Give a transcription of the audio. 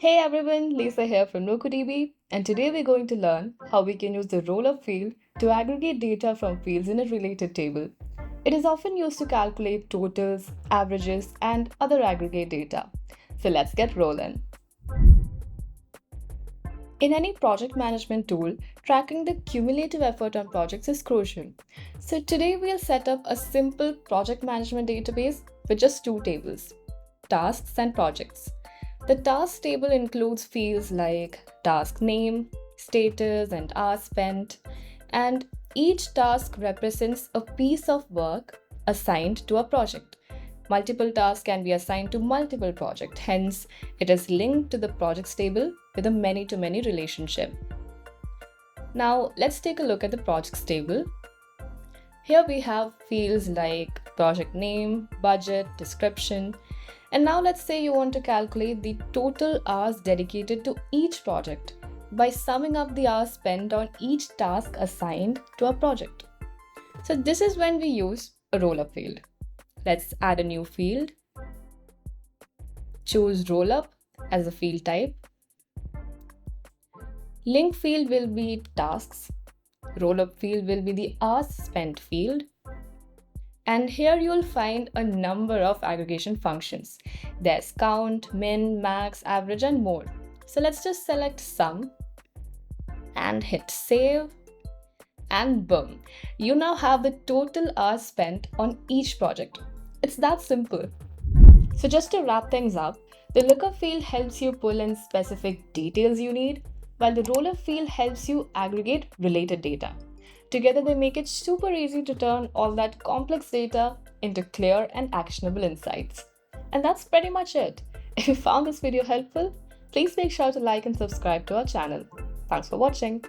Hey everyone, Lisa here from NocoDB, and today we're going to learn how we can use the Rollup field to aggregate data from fields in a related table. It is often used to calculate totals, averages, and other aggregate data. So let's get rolling. In any project management tool, tracking the cumulative effort on projects is crucial. So today we'll set up a simple project management database with just two tables: tasks and projects. The task table includes fields like task name, status, and hours spent, and each task represents a piece of work assigned to a project. Multiple tasks can be assigned to multiple projects, hence, it is linked to the projects table with a many to many relationship. Now, let's take a look at the projects table. Here we have fields like project name, budget, description, and now let's say you want to calculate the total hours dedicated to each project by summing up the hours spent on each task assigned to a project. So this is when we use a rollup field. Let's add a new field. Choose rollup as a field type. Link field will be tasks. Rollup field will be the hours spent field. And here you'll find a number of aggregation functions. There's count, min, max, average, and more. So let's just select sum and hit save, and boom, you now have the total hours spent on each project. It's that simple. So just to wrap things up, the lookup field helps you pull in specific details you need, while the rollup field helps you aggregate related data. Together, they make it super easy to turn all that complex data into clear and actionable insights. And that's pretty much it. If you found this video helpful, please make sure to like and subscribe to our channel. Thanks for watching.